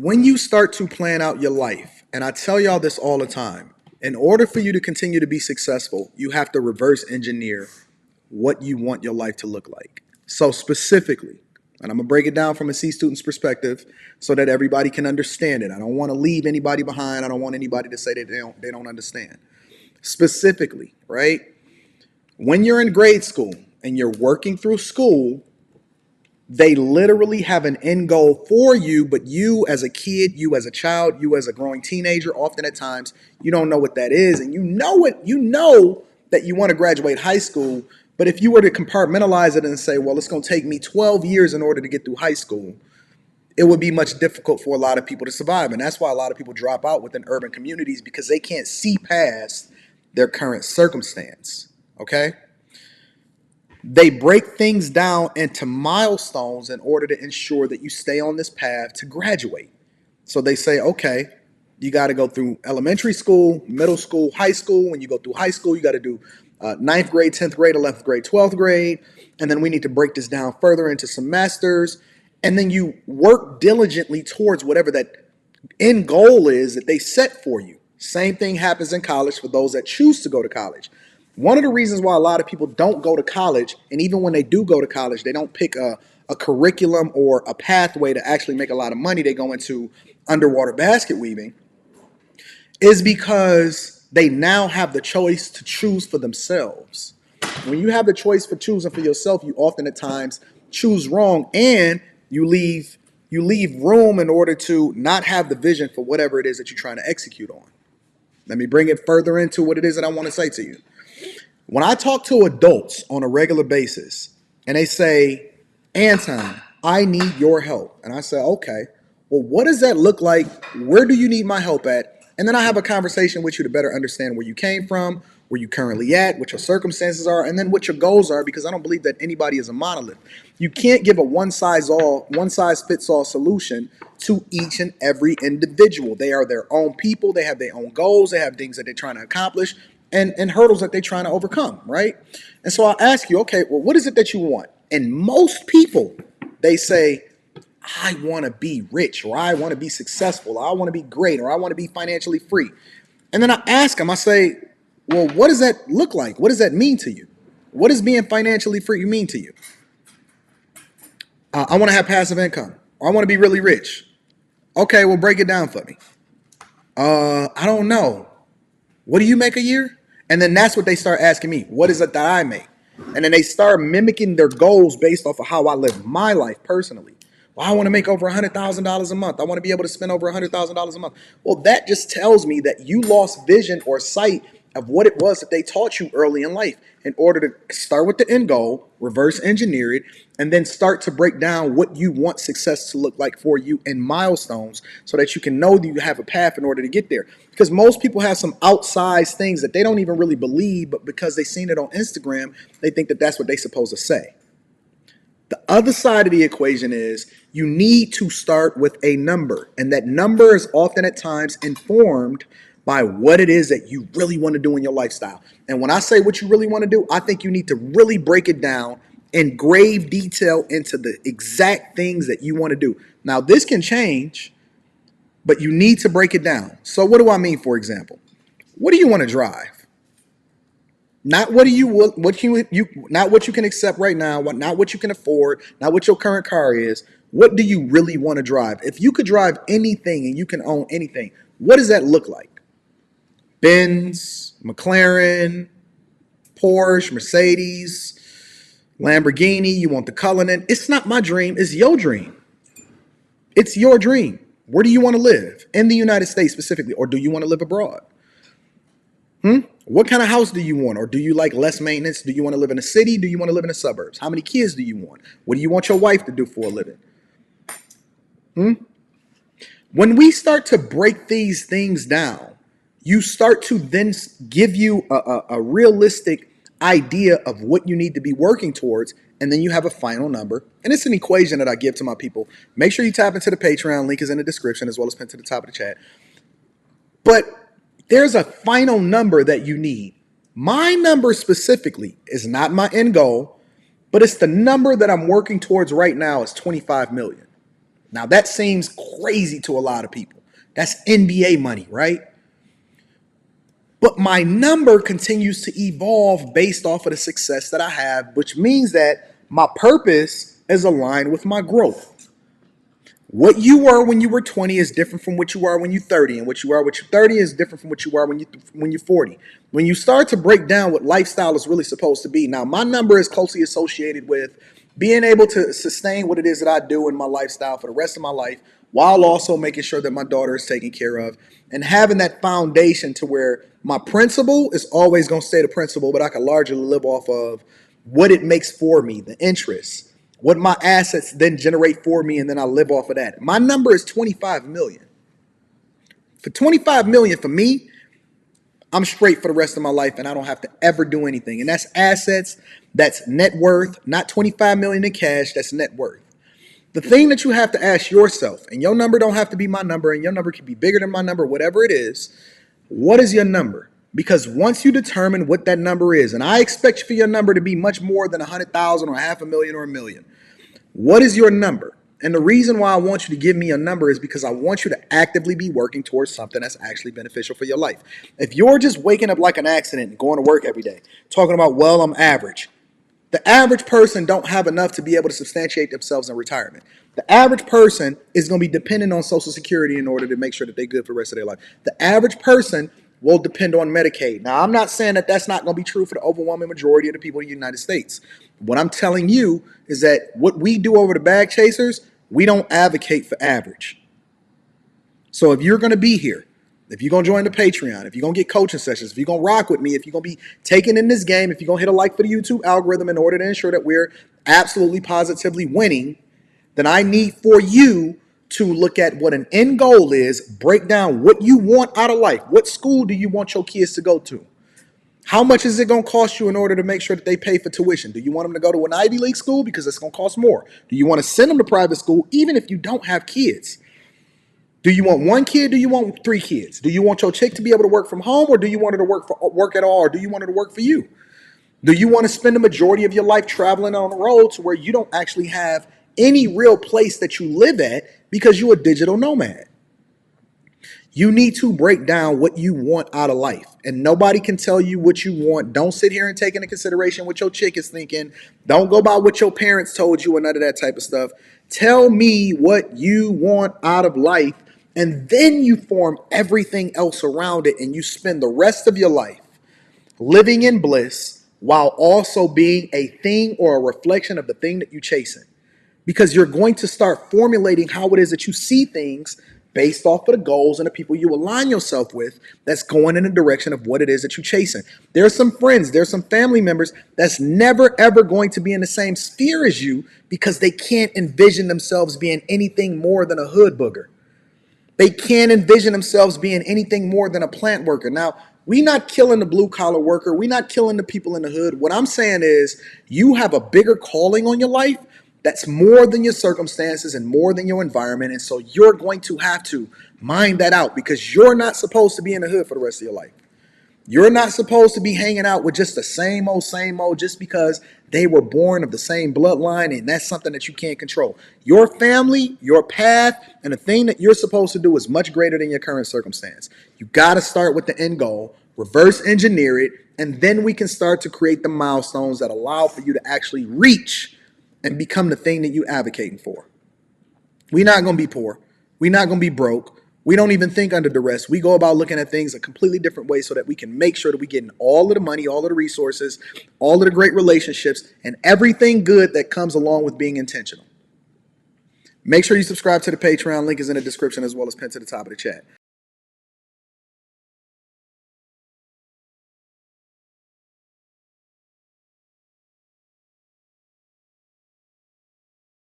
When you start to plan out your life, and I tell y'all this all the time, in order for you to continue to be successful, you have to reverse engineer what you want your life to look like. So specifically, and I'm gonna break it down from a C student's perspective so that everybody can understand it. I don't want to leave anybody behind. I don't want anybody to say that they don't understand. Specifically, right? When you're in grade school and you're working through school, they literally have an end goal for you, but you as a kid, you as a child, you as a growing teenager, often at times, you don't know what that is. And you know that you want to graduate high school, but if you were to compartmentalize it and say, well, it's going to take me 12 years in order to get through high school, it would be much difficult for a lot of people to survive. And that's why a lot of people drop out within urban communities because they can't see past their current circumstance. Okay? They break things down into milestones in order to ensure that you stay on this path to graduate. So they say, okay, you got to go through elementary school, middle school, high school. When you go through high school, you got to do ninth grade, 10th grade, 11th grade, 12th grade. And then we need to break this down further into semesters. And then you work diligently towards whatever that end goal is that they set for you. Same thing happens in college for those that choose to go to college. One of the reasons why a lot of people don't go to college, and even when they do go to college, they don't pick a curriculum or a pathway to actually make a lot of money. They go into underwater basket weaving, is because they now have the choice to choose for themselves. When you have the choice for choosing for yourself, you often at times choose wrong, and you leave room in order to not have the vision for whatever it is that you're trying to execute on. Let me bring it further into what it is that I want to say to you. When I talk to adults on a regular basis and they say, Anton, I need your help. And I say, okay, well, what does that look like? Where do you need my help at? And then I have a conversation with you to better understand where you came from, where you currently at, what your circumstances are, and then what your goals are, because I don't believe that anybody is a monolith. You can't give a one size fits all solution to each and every individual. They are their own people. They have their own goals. They have things that they're trying to accomplish and hurdles that they're trying to overcome, right? And so I'll ask you, okay, well, what is it that you want? And most people, they say, I want to be rich, or I want to be successful, or I want to be great, or I want to be financially free. And then I ask them, I say, well, what does that look like? What does that mean to you? What does being financially free mean to you? I want to have passive income, or I want to be really rich. Okay, well, break it down for me. I don't know. What do you make a year? And then that's what they start asking me. What is it that I make? And then they start mimicking their goals based off of how I live my life personally. Well, I want to make over $100,000 a month. I want to be able to spend over $100,000 a month. Well, that just tells me that you lost vision or sight of what it was that they taught you early in life in order to start with the end goal, reverse engineer it, and then start to break down what you want success to look like for you in milestones so that you can know that you have a path in order to get there. Because most people have some outsized things that they don't even really believe, but because they've seen it on Instagram, they think that that's what they're supposed to say. The other side of the equation is you need to start with a number, and that number is often at times informed by what it is that you really want to do in your lifestyle. And when I say what you really want to do, I think you need to really break it down in grave detail into the exact things that you want to do. Now, this can change, but you need to break it down. So what do I mean, for example? What do you want to drive? Not what you not what you can accept right now, not what you can afford, not what your current car is. What do you really want to drive? If you could drive anything and you can own anything, what does that look like? Benz, McLaren, Porsche, Mercedes, Lamborghini, you want the Cullinan. It's not my dream, it's your dream. It's your dream. Where do you want to live? In the United States specifically, or do you want to live abroad? What kind of house do you want? Or do you like less maintenance? Do you want to live in a city? Do you want to live in the suburbs? How many kids do you want? What do you want your wife to do for a living? When we start to break these things down, you start to then give you a realistic idea of what you need to be working towards, and then you have a final number. And it's an equation that I give to my people. Make sure you tap into the Patreon. Link is in the description as well as pinned to the top of the chat. But there's a final number that you need. My number specifically is not my end goal, but it's the number that I'm working towards right now is 25 million. Now that seems crazy to a lot of people. That's NBA money, right? But my number continues to evolve based off of the success that I have, which means that my purpose is aligned with my growth. What you were when you were 20 is different from what you are when you're 30, and what you are when you're 30 is different from what you are when you're 40. When you start to break down what lifestyle is really supposed to be, now my number is closely associated with being able to sustain what it is that I do in my lifestyle for the rest of my life, while also making sure that my daughter is taken care of, and having that foundation to where my principle is always going to stay the principle, but I can largely live off of what it makes for me, the interest, what my assets then generate for me, and then I live off of that. My number is 25 million. For 25 million for me, I'm straight for the rest of my life and I don't have to ever do anything. And that's assets, that's net worth, not 25 million in cash, that's net worth. The thing that you have to ask yourself, and your number don't have to be my number, and your number can be bigger than my number, whatever it is, what is your number? Because once you determine what that number is, and I expect for your number to be much more than 100,000 or 500,000 or 1,000,000. What is your number? And the reason why I want you to give me a number is because I want you to actively be working towards something that's actually beneficial for your life. If you're just waking up like an accident and going to work every day, talking about, well, I'm average. The average person don't have enough to be able to substantiate themselves in retirement. The average person is going to be dependent on Social Security in order to make sure that they're good for the rest of their life. The average person will depend on Medicaid. Now, I'm not saying that that's not going to be true for the overwhelming majority of the people in the United States. What I'm telling you is that what we do over the bag chasers, we don't advocate for average. So if you're going to be here, if you're going to join the Patreon, if you're going to get coaching sessions, if you're going to rock with me, if you're going to be taking in this game, if you're going to hit a like for the YouTube algorithm in order to ensure that we're absolutely positively winning, then I need for you to look at what an end goal is, break down what you want out of life. What school do you want your kids to go to? How much is it going to cost you in order to make sure that they pay for tuition? Do you want them to go to an Ivy League school because it's going to cost more? Do you want to send them to private school even if you don't have kids? Do you want one kid? Do you want 3 kids? Do you want your chick to be able to work from home, or do you want her to work at all, or do you want her to work for you? Do you want to spend the majority of your life traveling on the road to where you don't actually have any real place that you live at because you're a digital nomad? You need to break down what you want out of life, and nobody can tell you what you want. Don't sit here and take into consideration what your chick is thinking. Don't go by what your parents told you or none of that type of stuff. Tell me what you want out of life, and then you form everything else around it, and you spend the rest of your life living in bliss while also being a thing or a reflection of the thing that you're chasing. Because you're going to start formulating how it is that you see things based off of the goals and the people you align yourself with that's going in the direction of what it is that you're chasing. There's some friends, there's some family members that's never ever going to be in the same sphere as you because they can't envision themselves being anything more than a hood booger. They can't envision themselves being anything more than a plant worker. Now, we're not killing the blue collar worker. We're not killing the people in the hood. What I'm saying is you have a bigger calling on your life that's more than your circumstances and more than your environment. And so you're going to have to mind that out because you're not supposed to be in the hood for the rest of your life. You're not supposed to be hanging out with just the same old just because they were born of the same bloodline, and that's something that you can't control. Your family, your path, and the thing that you're supposed to do is much greater than your current circumstance. You got to start with the end goal, reverse engineer it, and then we can start to create the milestones that allow for you to actually reach and become the thing that you're advocating for. We're not going to be poor. We're not going to be broke. We don't even think under duress. We go about looking at things a completely different way so that we can make sure that we get all of the money, all of the resources, all of the great relationships, and everything good that comes along with being intentional. Make sure you subscribe to the Patreon. Link is in the description as well as pinned to the top of the chat.